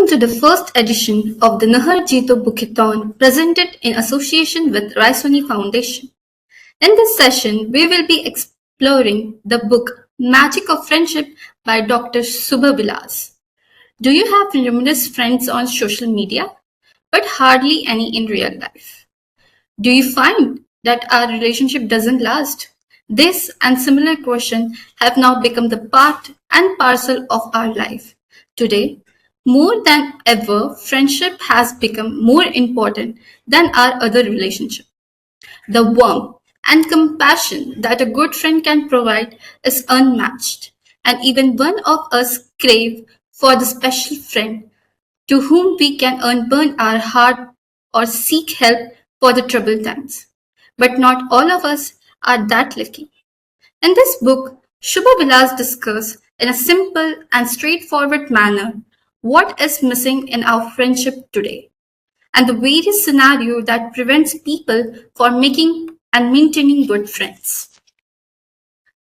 Welcome to the first edition of the Nahar Jeeto Bookathon presented in association with Raisoni Foundation. In this session, we will be exploring the book Magic of Friendship by Dr. Shubha Vilas. Do you have numerous friends on social media, but hardly any in real life? Do you find that our relationship doesn't last? This and similar questions have now become the part and parcel of our life. Today, more than ever, friendship has become more important than our other relationships. The warmth and compassion that a good friend can provide is unmatched, and even one of us crave for the special friend to whom we can unburn our heart or seek help for the troubled times. But not all of us are that lucky. In this book, Shubha Vilas discusses in a simple and straightforward manner what is missing in our friendship today and the various scenarios that prevents people from making and maintaining good friends.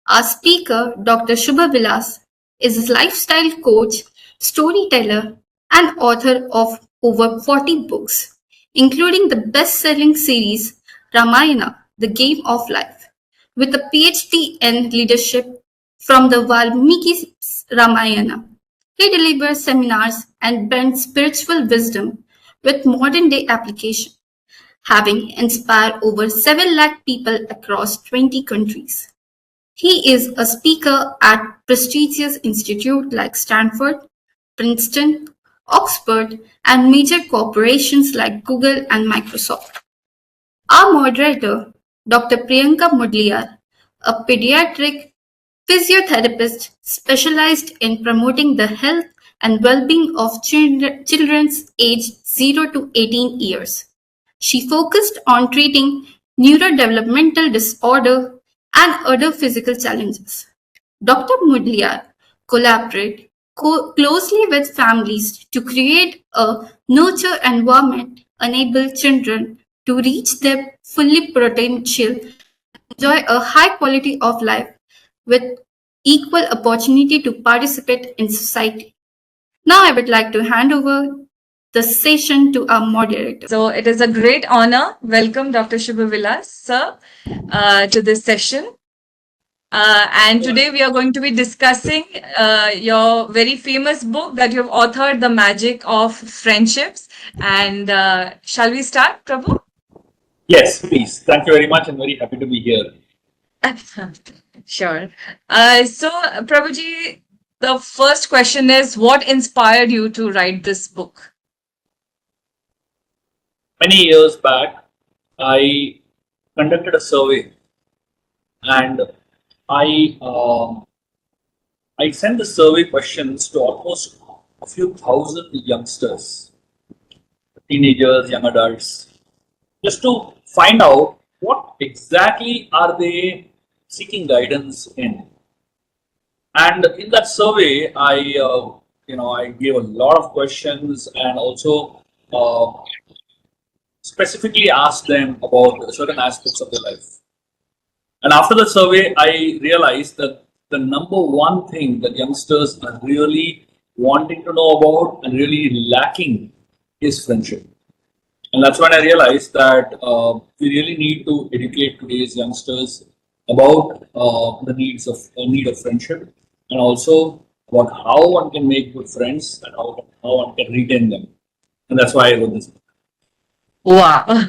Our speaker, Dr. Shubha Vilas, is a lifestyle coach, storyteller, and author of over 40 books, including the best-selling series Ramayana, The Game of Life, with a PhD in leadership from the Valmiki Ramayana. He delivers seminars and blends spiritual wisdom with modern-day application, having inspired over 7 lakh people across 20 countries. He is a speaker at prestigious institutes like Stanford, Princeton, Oxford, and major corporations like Google and Microsoft. Our moderator, Dr. Priyanka Mudliar, a pediatric physiotherapist specialized in promoting the health and well-being of children aged 0 to 18 years. She focused on treating neurodevelopmental disorder and other physical challenges. Dr. Mudliar collaborated closely with families to create a nurture environment enable children to reach their fully potential enjoy a high quality of life with equal opportunity to participate in society. Now I would like to hand over the session to our moderator. So it is a great honor. Welcome, Dr. Shubha Vilas, sir, to this session. And today we are going to be discussing your very famous book that you have authored, The Magic of Friendships. And shall we start, Prabhu? Yes, please. Thank you very much. I'm very happy to be here. Sure. So, Prabhuji, the first question is, what inspired you to write this book? Many years back, I conducted a survey and I I sent the survey questions to almost a few thousand youngsters, teenagers, young adults, just to find out what exactly are they seeking guidance in. And in that survey, I gave a lot of questions and also specifically asked them about certain aspects of their life. And after the survey, I realized that the number one thing that youngsters are really wanting to know about and really lacking is friendship. And that's when I realized that we really need to educate today's youngsters about the need of friendship, and also about how one can make good friends and how one can retain them. And that's why I wrote this book. Wow,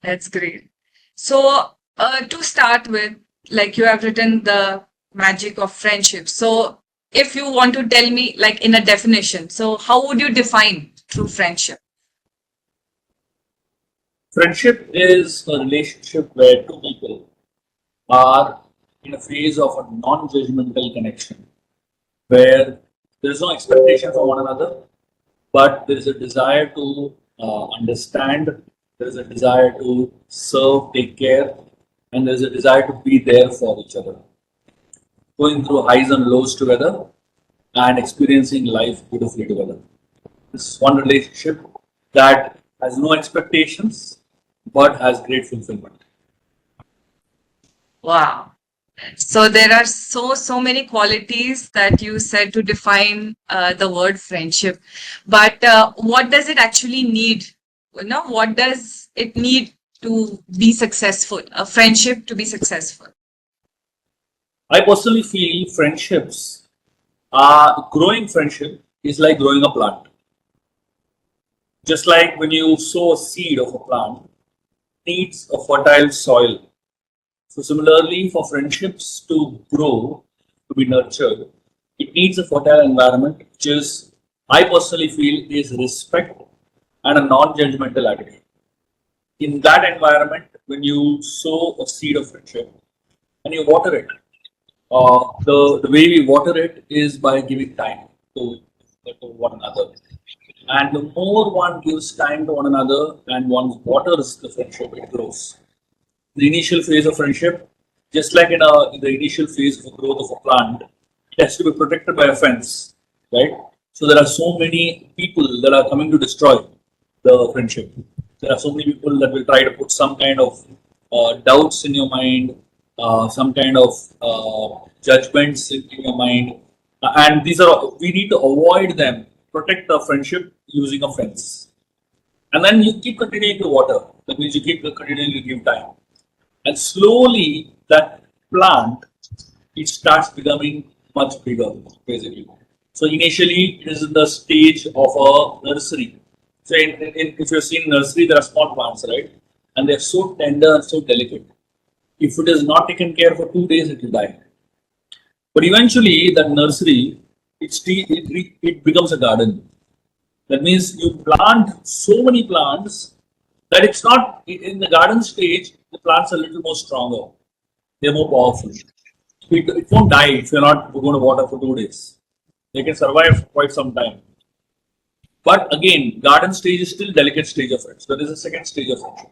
that's great. So, to start with, like you have written The Magic of Friendship. So, if you want to tell me, like in a definition, so how would you define true friendship? Friendship is a relationship where two people are in a phase of a non-judgmental connection, where there is no expectation from one another, but there is a desire to understand, there is a desire to serve, take care, and there is a desire to be there for each other, going through highs and lows together and experiencing life beautifully together. This is one relationship that has no expectations but has great fulfillment. Wow. So there are so many qualities that you said to define the word friendship. But what does it actually need? What does it need to be successful? A friendship to be successful. I personally feel friendships are growing friendship is like growing a plant. Just like when you sow a seed of a plant, needs a fertile soil. So similarly, for friendships to grow, to be nurtured, it needs a fertile environment, which is, I personally feel, is respect and a non-judgmental attitude. In that environment, when you sow a seed of friendship and you water it, the way we water it is by giving time to one another. And the more one gives time to one another and one waters the friendship, it grows. The initial phase of friendship, just like in the initial phase of the growth of a plant, it has to be protected by a fence, right? So there are so many people that are coming to destroy the friendship. There are so many people that will try to put some kind of doubts in your mind, some kind of judgments in your mind, and these are we need to avoid them. Protect the friendship using a fence, and then you keep continuing to water. That means you keep continuing to give time, and slowly that plant it starts becoming much bigger, basically. So initially, it is in the stage of a nursery. So if you've seen nursery, there are small plants, right? And they're so tender and so delicate. If it is not taken care for 2 days, it will die. But eventually, that nursery, it becomes a garden. That means you plant so many plants that it's not in the garden stage, the plants are a little more stronger. They're more powerful. It won't die if you're not going to water for 2 days. They can survive quite some time. But again, garden stage is still delicate stage of it. So there is a second stage of friendship.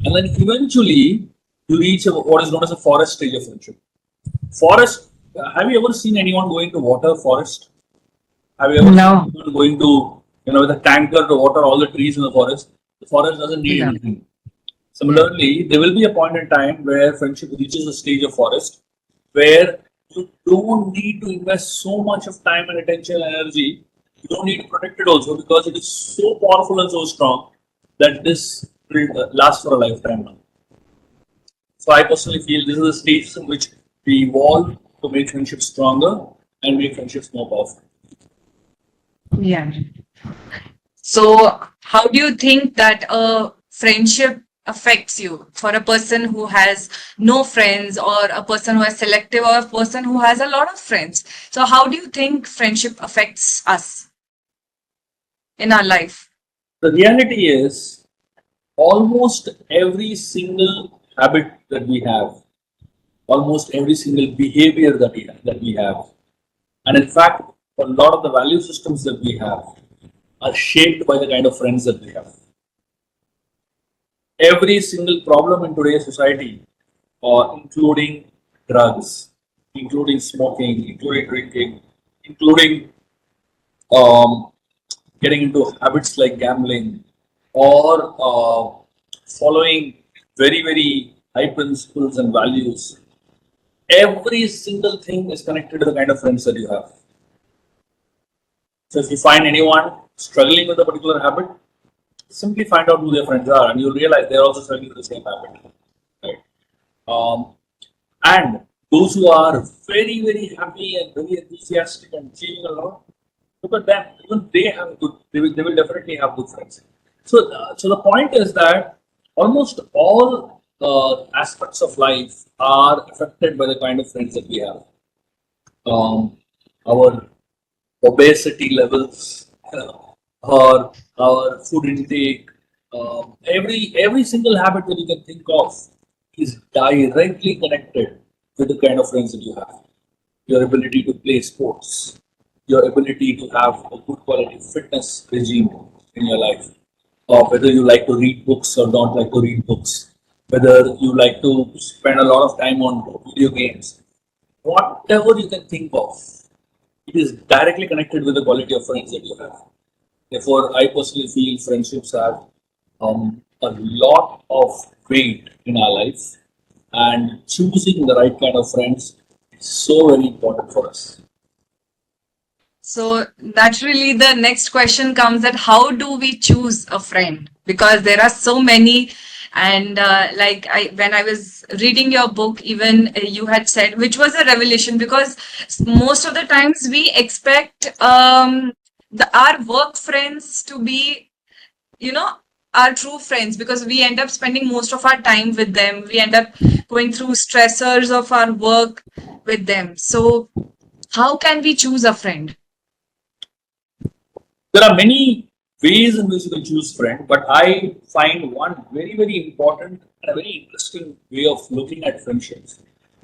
And then eventually you reach what is known as a forest stage of friendship. Forest, have you ever seen anyone going to water forest? Have you ever seen No. anyone going to, with a tanker to water all the trees in the forest? The forest doesn't need Yeah. anything. Similarly, there will be a point in time where friendship reaches a stage of forest where you don't need to invest so much of time and attention and energy. You don't need to protect it also because it is so powerful and so strong that this will last for a lifetime now. So I personally feel this is the stage in which we evolve to make friendships stronger and make friendships more powerful. Yeah. So, how do you think that a friendship affects you for a person who has no friends, or a person who is selective, or a person who has a lot of friends? So, how do you think friendship affects us in our life? The reality is almost every single habit that we have, almost every single behavior that we have, and in fact, a lot of the value systems that we have are shaped by the kind of friends that we have. Every single problem in today's society, including drugs, including smoking, including drinking, including um, getting into habits like gambling or following very high principles and values, every single thing is connected to the kind of friends that you have. So if you find anyone struggling with a particular habit, simply find out who their friends are, and you'll realize they're also struggling with the same habit. Right? Um, and those who are very happy and very enthusiastic and achieving a lot, look at them. Even they have good. They will definitely have good friends. So the point is that almost all aspects of life are affected by the kind of friends that we have. Our obesity levels, or our food intake, every single habit that you can think of is directly connected with the kind of friends that you have. Your ability to play sports, your ability to have a good quality fitness regime in your life, or whether you like to read books or don't like to read books, whether you like to spend a lot of time on video games, whatever you can think of, it is directly connected with the quality of friends that you have. Therefore, I personally feel friendships have a lot of weight in our life, and choosing the right kind of friends is so very important for us. So naturally, the next question comes that how do we choose a friend? Because there are so many, and when I was reading your book, even you had said, which was a revelation, because most of the times we expect our work friends to be, you know, our true friends, because we end up spending most of our time with them. We end up going through stressors of our work with them. So how can we choose a friend? There are many ways in which you can choose friend, but I find one very, very important and a very interesting way of looking at friendships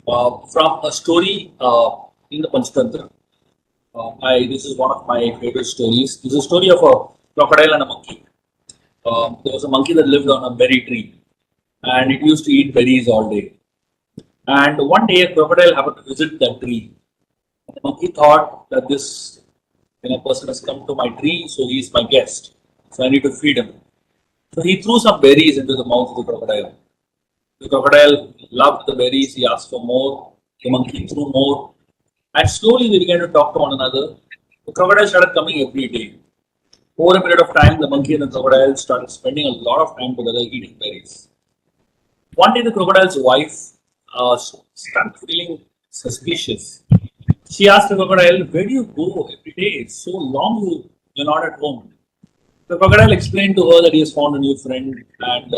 from a story in the Panchatantra. This is one of my favorite stories. This is a story of a crocodile and a monkey. There was a monkey that lived on a berry tree, and it used to eat berries all day. And one day, a crocodile happened to visit that tree. The monkey thought that this person has come to my tree, so he is my guest. So I need to feed him. So he threw some berries into the mouth of the crocodile. The crocodile loved the berries. He asked for more. The monkey threw more. And slowly they began to talk to one another. The crocodile started coming every day. Over a period of time, the monkey and the crocodile started spending a lot of time together eating berries. One day, the crocodile's wife started feeling suspicious. She asked the crocodile, "Where do you go every day? It's so long you're not at home." The crocodile explained to her that he has found a new friend and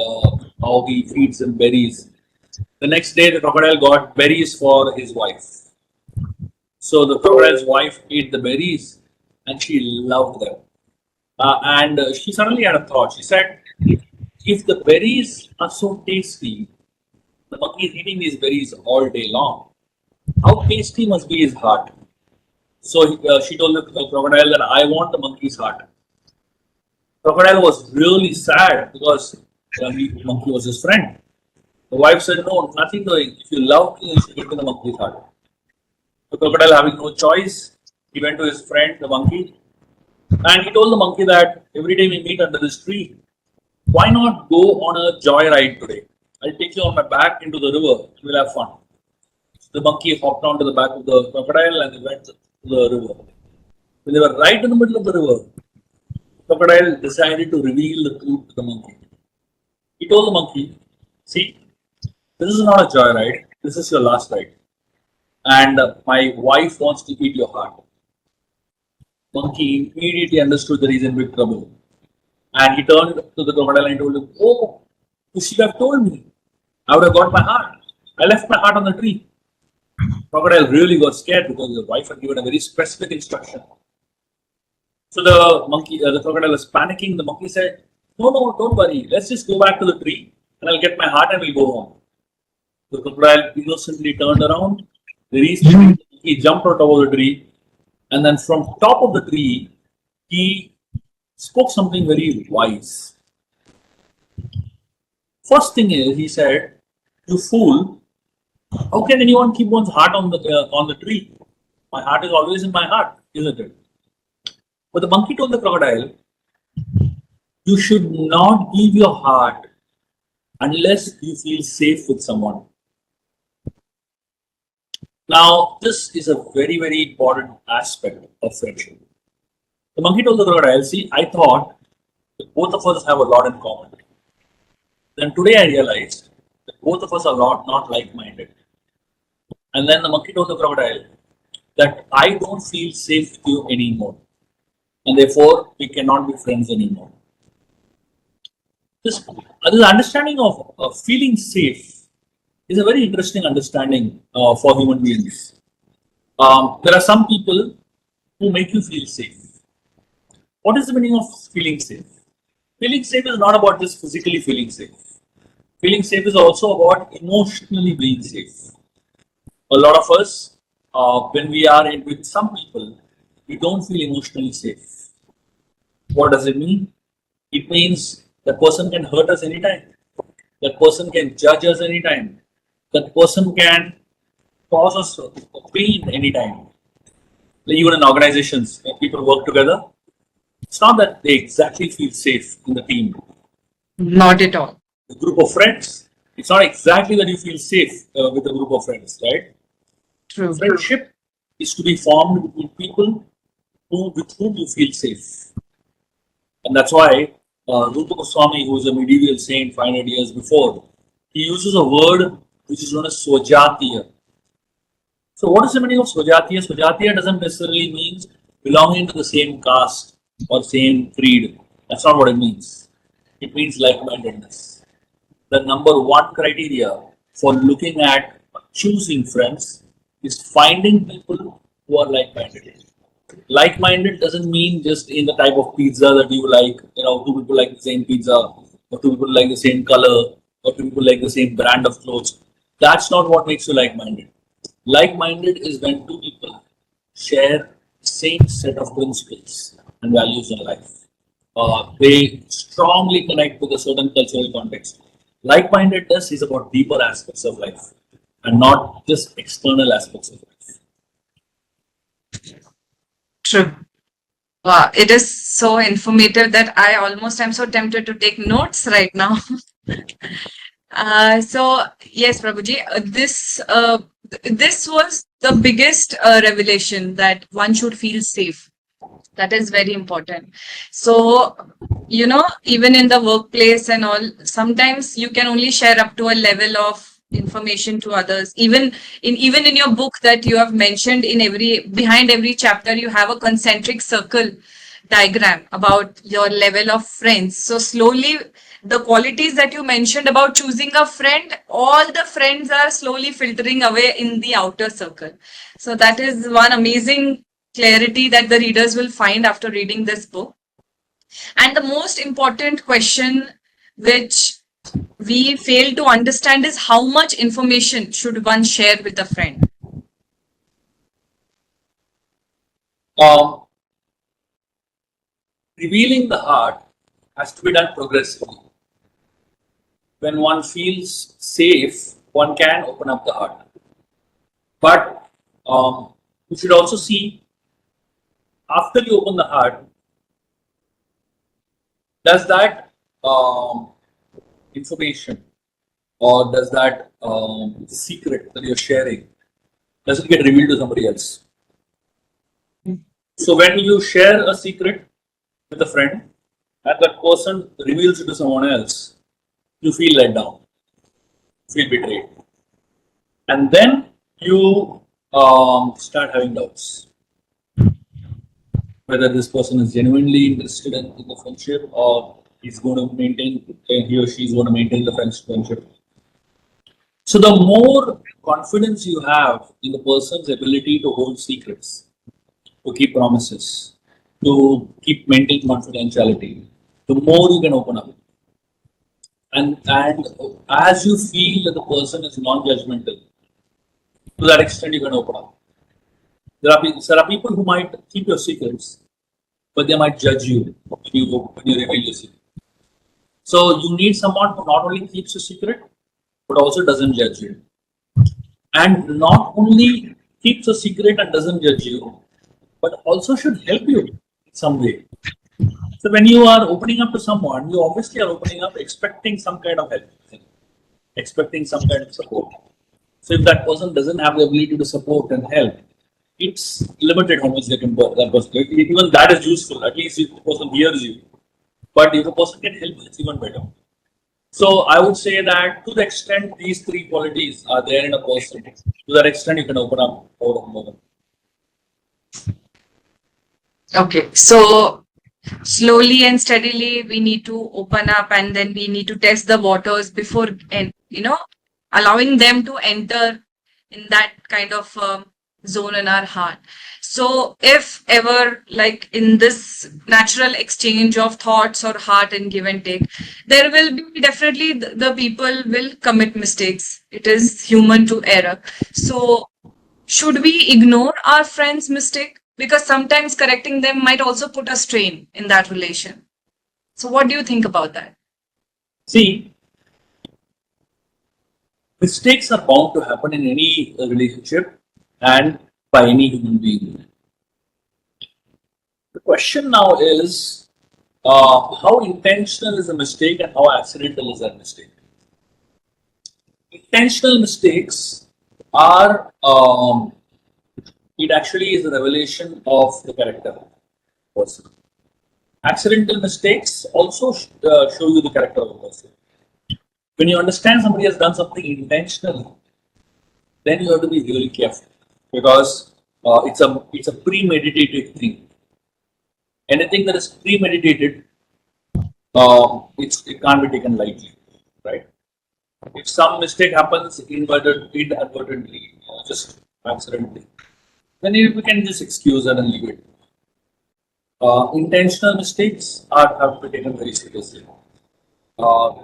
how he feeds him berries. The next day, the crocodile got berries for his wife. So the crocodile's wife ate the berries and she loved them. And she suddenly had a thought. She said, if the berries are so tasty, the monkey is eating these berries all day long. How tasty must be his heart? So she told the crocodile that I want the monkey's heart. Crocodile was really sad because the monkey was his friend. The wife said, "No, nothing doing. If you love me, you should give me the monkey's heart." The crocodile, having no choice, he went to his friend, the monkey, and he told the monkey that every day we meet under this tree, why not go on a joyride today? I'll take you on my back into the river and we'll have fun. So the monkey hopped onto the back of the crocodile and they went to the river. When they were right in the middle of the river, crocodile decided to reveal the truth to the monkey. He told the monkey, "See, this is not a joyride, this is your last ride. And my wife wants to eat your heart." Monkey immediately understood that he's in big trouble. And he turned to the crocodile and told him, "Oh, you should have told me. I would have got my heart. I left my heart on the tree." Crocodile really got scared because the wife had given a very specific instruction. So the crocodile was panicking. The monkey said, "No, no, don't worry. Let's just go back to the tree and I'll get my heart and we'll go home." The crocodile innocently turned around. They reached the tree. He jumped on top of the tree. And then from top of the tree, he spoke something very wise. First thing is, he said, "You fool! How can anyone keep one's heart on the tree? My heart is always in my heart, isn't it?" But the monkey told the crocodile, "You should not give your heart unless you feel safe with someone." Now, this is a very, very important aspect of friendship. The monkey told the crocodile, "See, I thought that both of us have a lot in common. Then today I realized that both of us are not like-minded." And then the monkey told the crocodile that I don't feel safe with you anymore. And therefore, we cannot be friends anymore. This understanding of feeling safe is a very interesting understanding for human beings. There are some people who make you feel safe. What is the meaning of feeling safe? Feeling safe is not about just physically feeling safe. Feeling safe is also about emotionally being safe. A lot of us, when we are with some people, we don't feel emotionally safe. What does it mean? It means that person can hurt us anytime. That person can judge us anytime. That person can cause us pain anytime. Even in organizations, when people work together, it's not that they exactly feel safe in the team. Not at all. A group of friends, It's not exactly that you feel safe with a group of friends, right? True. Friendship is to be formed between people with whom you feel safe. And that's why Rupa Goswami, who is a medieval saint 500 years before, he uses a word which is known as Swajatiya. So, what is the meaning of Swajatiya? Swajatiya doesn't necessarily mean belonging to the same caste or same creed. That's not what it means. It means like mindedness. The number one criteria for looking at choosing friends is finding people who are like minded. Like minded doesn't mean just in the type of pizza that you like, two people like the same pizza, or two people like the same color, or two people like the same brand of clothes. That's not what makes you like minded. Like minded is when two people share the same set of principles and values in life. They strongly connect with a certain cultural context. Like mindedness is about deeper aspects of life and not just external aspects of life. True. Wow, it is so informative that I almost am so tempted to take notes right now. So yes, Prabhuji, this was the biggest revelation that one should feel safe. That is very important. So, even in the workplace and all, sometimes you can only share up to a level of information to others. Even in your book that you have mentioned, in every behind every chapter, you have a concentric circle diagram about your level of friends. So slowly, the qualities that you mentioned about choosing a friend, all the friends are slowly filtering away in the outer circle. So that is one amazing clarity that the readers will find after reading this book. And the most important question which we fail to understand is how much information should one share with a friend? Um, Revealing the heart has to be done progressively. When one feels safe, one can open up the heart. But you should also see after you open the heart, does that information or does that secret that you're sharing does it get revealed to somebody else? So when you share a secret with a friend and that person reveals it to someone else, you feel let down, feel betrayed, and then you start having doubts whether this person is genuinely interested in the friendship or he's going to maintain, he or she is going to maintain the friendship. So the more confidence you have in the person's ability to hold secrets, to keep promises, to keep maintaining confidentiality, the more you can open up. And as you feel that the person is non-judgmental, to that extent you can open up. There are people who might keep your secrets, but they might judge you when you reveal your secret. So you need someone who not only keeps your secret, but also doesn't judge you. And not only keeps a secret and doesn't judge you, but also should help you in some way. So when you are opening up to someone, you obviously are opening up expecting some kind of help, expecting some kind of support. So if that person doesn't have the ability to support and help, it's limited how much they can work. That person, even that is useful. At least if the person hears you. But if a person can help, it's even better. So I would say that to the extent these three qualities are there in a person, to that extent you can open up more and more. Okay, so slowly and steadily we need to open up and then we need to test the waters before, and allowing them to enter in that kind of zone in our heart. So if ever, like in this natural exchange of thoughts or heart and give and take, there will be definitely the people will commit mistakes. It is human to error. So should we ignore our friend's mistake? Because sometimes correcting them might also put a strain in that relation. So, what do you think about that? See, mistakes are bound to happen in any relationship and by any human being. The question now is how intentional is a mistake and how accidental is that mistake? Intentional mistakes are, it actually is a revelation of the character of the person. Accidental mistakes also show you the character of the person. When you understand somebody has done something intentionally, then you have to be really careful because it's a premeditated thing. Anything that is premeditated, it can't be taken lightly, right? If some mistake happens inadvertently, just accidentally, then we can just excuse it and leave it. Intentional mistakes have to be taken very seriously. Uh,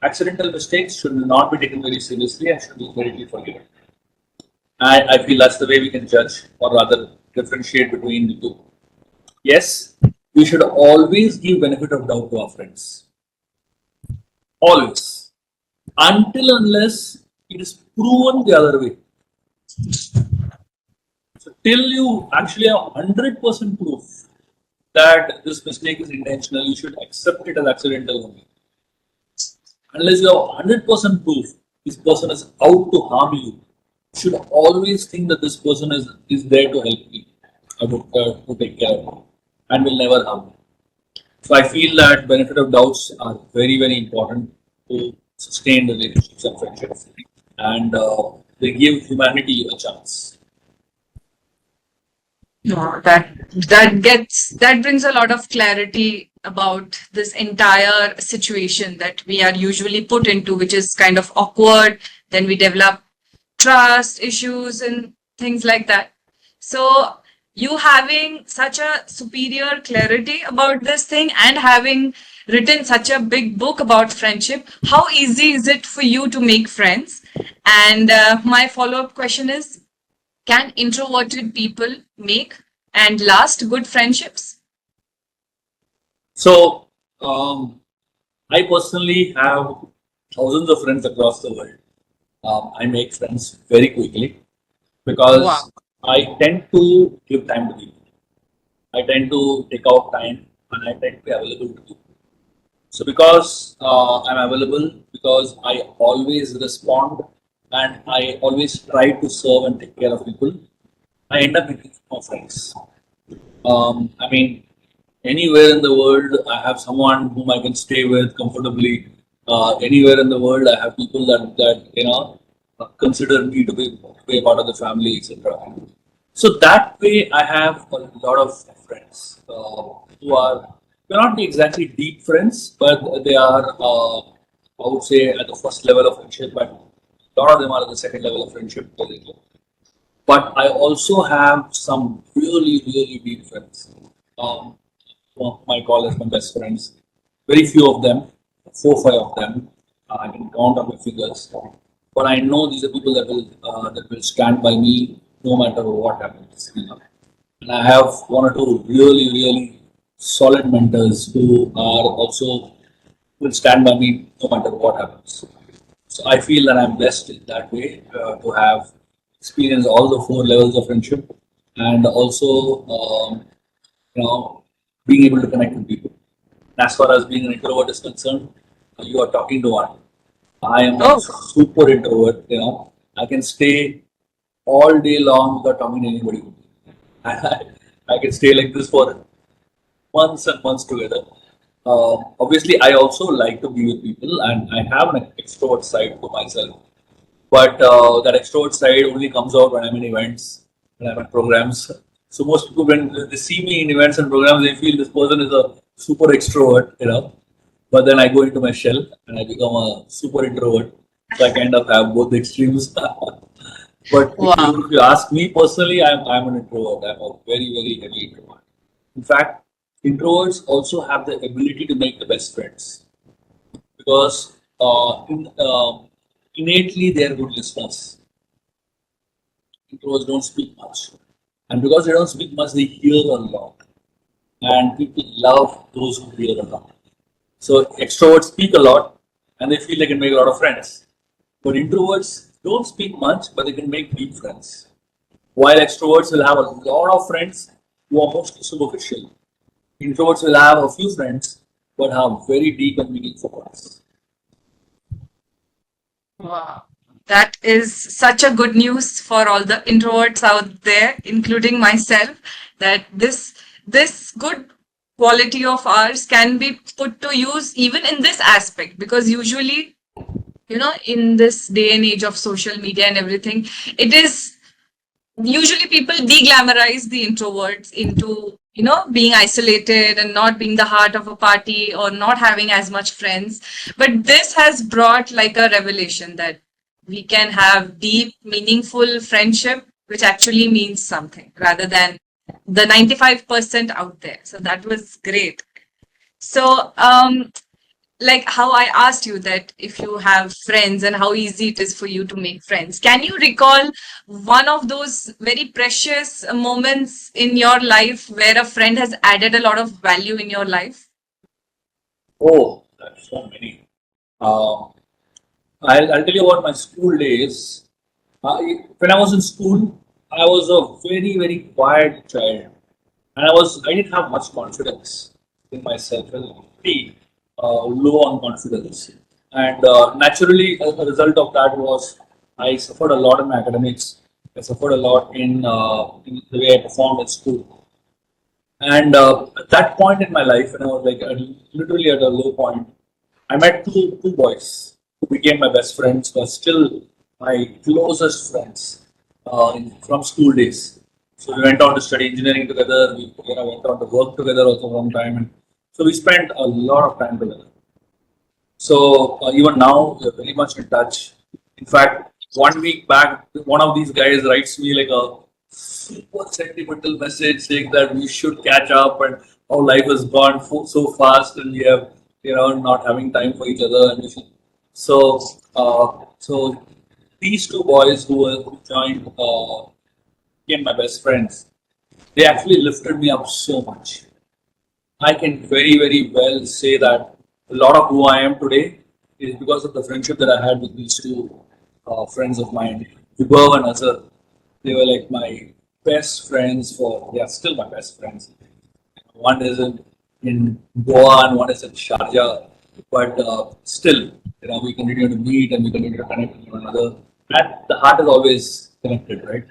Accidental mistakes should not be taken very seriously and should be immediately forgiven. I feel that's the way we can judge or rather differentiate between the two. Yes, we should always give benefit of doubt to our friends. Always. Until unless it is proven the other way. So till you actually have 100% proof that this mistake is intentional, you should accept it as accidental only. Unless you have 100% proof this person is out to harm you, you should always think that this person is there to help me, to take care of me, and will never harm me. So I feel that benefit of doubts are very, very important to sustain relationships and friendships, and they give humanity a chance. No, that brings a lot of clarity about this entire situation that we are usually put into, which is kind of awkward. Then we develop trust issues and things like that. So you having such a superior clarity about this thing and having written such a big book about friendship, how easy is it for you to make friends? And my follow-up question is, can introverted people make and last good friendships? So I personally have thousands of friends across the world. I make friends very quickly Wow. because I tend to give time to people. I tend to take out time and I tend to be available to people. So because I'm available, because I always respond and I always try to serve and take care of people, I end up making more friends. I mean, anywhere in the world, I have someone whom I can stay with comfortably. Anywhere in the world, I have people that consider me to be a part of the family, etc. So that way, I have a lot of friends who are may not be exactly deep friends, but they are, I would say, at the first level of friendship. But a lot of them are at the second level of friendship, basically. But I also have some really, really deep friends. Um, my call as my best friends. Very few of them, 4, 5 of them, I can count on my fingers. But I know these are people that will stand by me no matter what happens. And I have one or two really, really solid mentors who are also will stand by me no matter what happens. So I feel that I'm blessed in that way to have experienced all the 4 levels of friendship and also being able to connect with people. As far as being an introvert is concerned, you are talking to one. I am a Oh, super introvert. I can stay all day long without talking to anybody. I can stay like this for months and months together. Obviously, I also like to be with people, and I have an extrovert side to myself. But that extrovert side only comes out when I'm in events, when I'm at programs. So most people, when they see me in events and programs, they feel this person is a super extrovert. But then I go into my shell and I become a super introvert. So I kind of have both extremes. But if you wow. if you ask me personally, I'm an introvert. I'm a very, very heavy introvert. In fact, introverts also have the ability to make the best friends because innately they are good listeners. Introverts don't speak much, and because they don't speak much, they hear a lot, and people love those who hear a lot. So extroverts speak a lot, and they feel they can make a lot of friends. But introverts don't speak much, but they can make deep friends. While extroverts will have a lot of friends who are mostly superficial, introverts will have a few friends but have very deep and meaningful ones. Wow. That is such a good news for all the introverts out there, including myself, that this good quality of ours can be put to use even in this aspect, because usually, in this day and age of social media and everything, it is usually people de-glamorize the introverts into being isolated and not being the heart of a party or not having as much friends, but this has brought like a revelation that we can have deep meaningful friendship which actually means something rather than the 95% out there. So that was great. So like how I asked you that if you have friends and how easy it is for you to make friends. Can you recall one of those very precious moments in your life where a friend has added a lot of value in your life? Oh, that's so many. Um, I'll tell you about my school days. When I was in school, I was a very, very quiet child. And I didn't have much confidence in myself. I was pretty low on confidence. And naturally, as a result of that was I suffered a lot in my academics. I suffered a lot in the way I performed at school. And at that point in my life, when I was like literally at a low point, I met two boys who became my best friends, who are still my closest friends from school days. So we went on to study engineering together. We went on to work together also one time, and so we spent a lot of time together. So even now, we're very much in touch. In fact, 1 week back, one of these guys writes me like a super sentimental message saying that we should catch up and how life has gone so fast and we have, not having time for each other. And we should, so these two boys who joined became my best friends. They actually lifted me up so much. I can very, very well say that a lot of who I am today is because of the friendship that I had with these two friends of mine, Shubha and Azhar. They were like my best friends they are still my best friends. One is in Goa and one is in Sharjah, but still, we continue to meet and we continue to connect with one another. And the heart is always connected, right?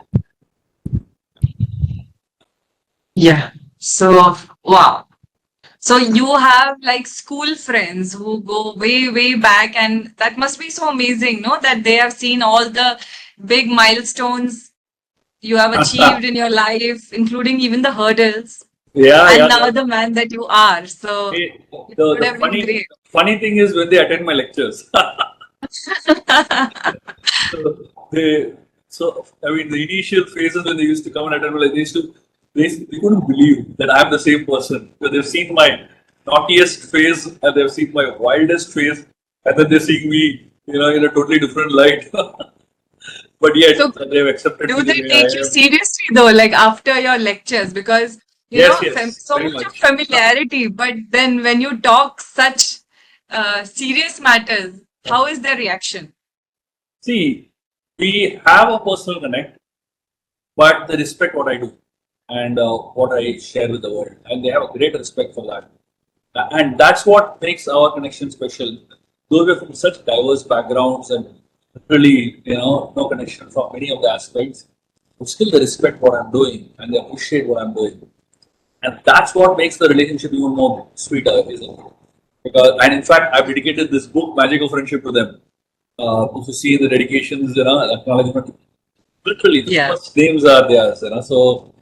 Yeah. So, wow. So you have like school friends who go way, way back, and that must be so amazing, no? That they have seen all the big milestones you have achieved in your life, including even the hurdles, Yeah, and yeah. now the man that you are. So Hey, it the would the have been funny great. funny thing is when they attend my lectures. So they, so I mean, the initial phases when they used to come and attend, like they couldn't believe that I'm the same person. Because they've seen my naughtiest phase and they've seen my wildest phase, and then they're seeing me, in a totally different light. But yet So they've accepted me do the they way take I you am. seriously though, like after your lectures? Because, Yes, yes, so very much of much. familiarity, but then when you talk such serious matters, how is their reaction? See, we have a personal connect, but they respect what I do and what I share with the world, and they have a great respect for that. And that's what makes our connection special. Though we're from such diverse backgrounds and really, no connection from many of the aspects, but still they respect what I'm doing and they appreciate what I'm doing. And that's what makes the relationship even more sweeter, isn't it? Because, and in fact, I've dedicated this book, Magic of Friendship, to them. If you see the dedications, acknowledgement, literally the Yeah. first names are theirs. So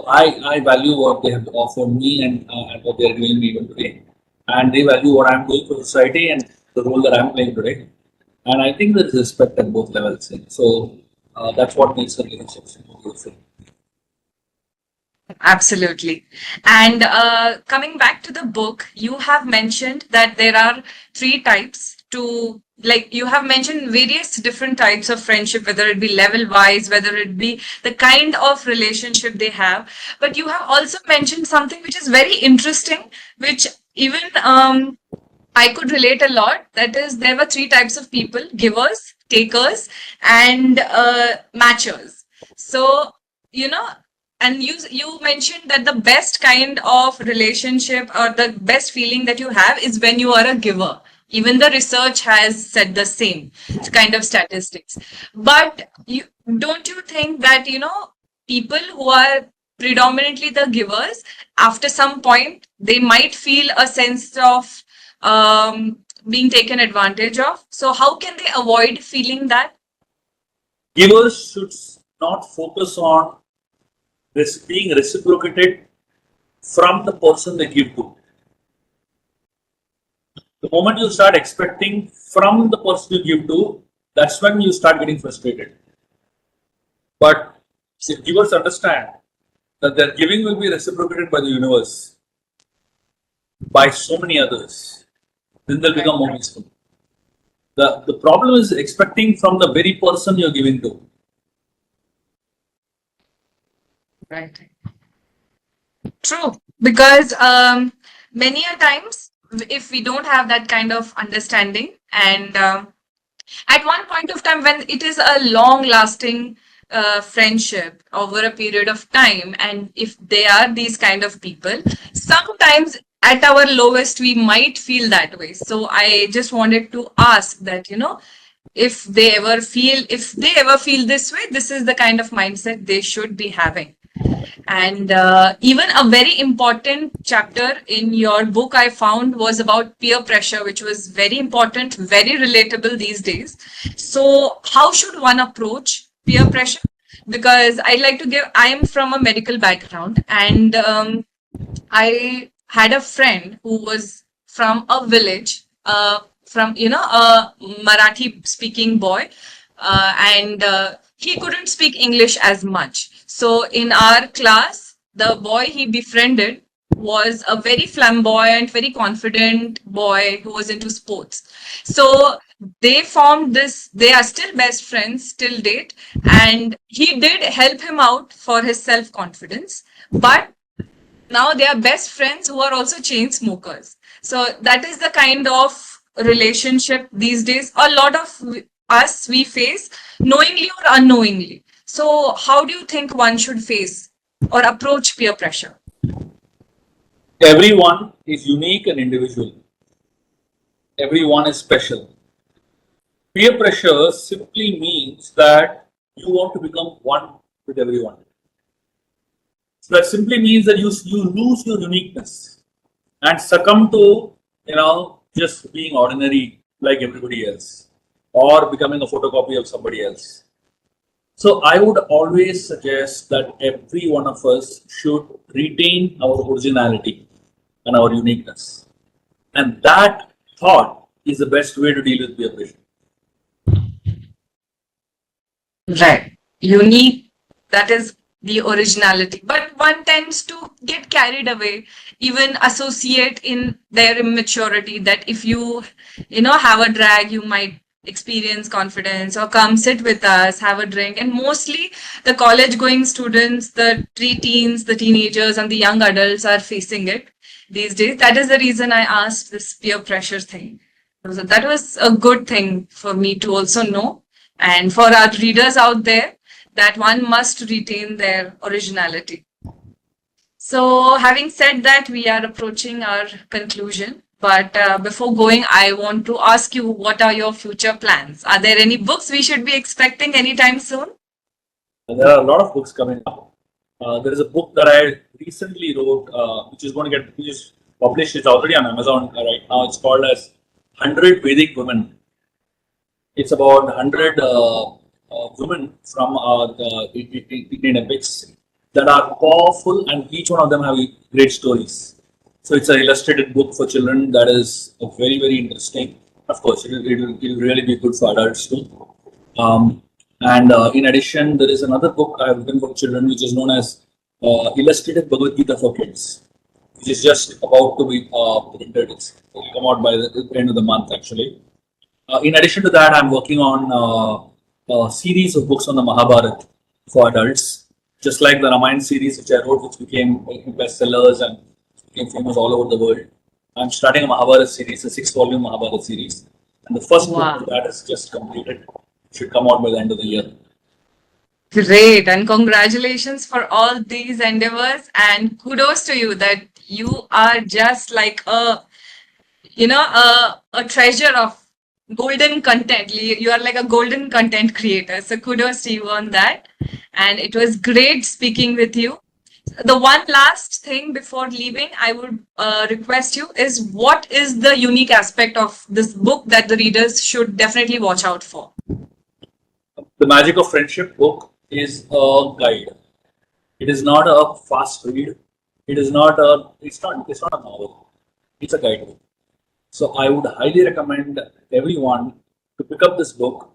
I value what they have to offer me and what they are doing me even today, and they value what I'm doing for society and the role that I'm playing today. And I think there is respect at both levels. So that's what makes the relationship so beautiful. Absolutely. And coming back to the book, you have mentioned that there are three types to, like, you have mentioned various different types of friendship, whether it be level wise, whether it be the kind of relationship they have. But you have also mentioned something which is very interesting, which even I could relate a lot. That is, there were three types of people: givers, takers, and matchers. So, you know, and you mentioned that the best kind of relationship or the best feeling that you have is when you are a giver. Even the research has said the same. It's kind of statistics. But don't you think that, people who are predominantly the givers, after some point, they might feel a sense of being taken advantage of? So how can they avoid feeling that? Givers should not focus on being reciprocated from the person they give to. The moment you start expecting from the person you give to, that's when you start getting frustrated. But if givers understand that their giving will be reciprocated by the universe, by so many others, then they'll become more peaceful. The problem is expecting from the very person you're giving to. Right. True, because many a times, if we don't have that kind of understanding, and at one point of time when it is a long lasting friendship over a period of time, and if they are these kind of people, sometimes at our lowest we might feel that way. So I just wanted to ask that, if they ever feel this way, this is the kind of mindset they should be having. And even a very important chapter in your book I found was about peer pressure, which was very important, very relatable these days. So, how should one approach peer pressure? Because I am from a medical background, and I had a friend who was from a village, from a Marathi speaking boy, and he couldn't speak English as much. So in our class, the boy he befriended was a very flamboyant, very confident boy who was into sports. So they formed this, they are still best friends till date, and he did help him out for his self confidence. But now they are best friends who are also chain smokers. So that is the kind of relationship these days a lot of us we face, knowingly or unknowingly. So how do you think one should face or approach peer pressure? Everyone is unique and individual. Everyone is special. Peer pressure simply means that you want to become one with everyone. So that simply means that you lose your uniqueness and succumb to just being ordinary like everybody else, or becoming a photocopy of somebody else. So I would always suggest that every one of us should retain our originality and our uniqueness. And that thought is the best way to deal with peer pressure. Right. Unique, that is the originality. But one tends to get carried away, even associate in their immaturity that if have a drag, you might experience confidence or come sit with us, have a drink. And mostly the college going students, the preteens, the teenagers, and the young adults are facing it these days. That is the reason I asked this peer pressure thing. So that was a good thing for me to also know. And for our readers out there, that one must retain their originality. So, having said that, we are approaching our conclusion. But before going, I want to ask you, what are your future plans? Are there any books we should be expecting anytime soon? There are a lot of books coming up. There is a book that I recently wrote, which is published. It's already on Amazon right now. It's called as 100 Vedic Women. It's about 100 women from the Indian epics that are powerful, and each one of them have great stories. So it's an illustrated book for children that is very, very interesting. Of course, it will really be good for adults too. And in addition, there is another book I have written for children, which is known as Illustrated Bhagavad Gita for Kids, which is just about to be printed. It will come out by the end of the month, actually. In addition to that, I'm working on a series of books on the Mahabharata for adults, just like the Ramayana series, which I wrote, which became bestsellers and became famous all over the world. I'm starting a Mahabharata series, a 6-volume Mahabharata series. And the first book of that is just completed. It should come out by the end of the year. Great, and congratulations for all these endeavors, and kudos to you that you are just like a treasure of golden content. You are like a golden content creator. So kudos to you on that. And it was great speaking with you. The one last thing before leaving, I would request you is, what is the unique aspect of this book that the readers should definitely watch out for? The Magic of Friendship book is a guide. It is not a fast read. It's not a novel. It's a guidebook. So I would highly recommend everyone to pick up this book,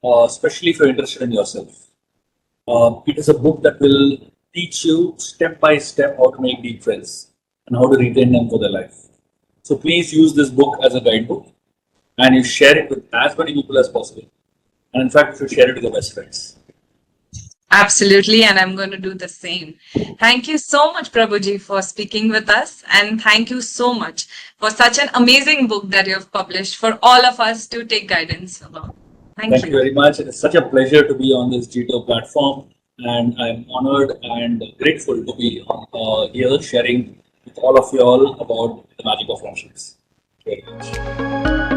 especially if you're interested in yourself. It is a book that will teach you step by step how to make deep friends and how to retain them for their life. So please use this book as a guidebook, and you share it with as many people as possible. And in fact, you should share it with your best friends. Absolutely, and I'm going to do the same. Thank you so much, Prabhuji, for speaking with us, and thank you so much for such an amazing book that you have published for all of us to take guidance about. Thank you very much. It is such a pleasure to be on this G2 platform, and I'm honored and grateful to be here sharing with all of you all about the magic of friendships. Thank you very much.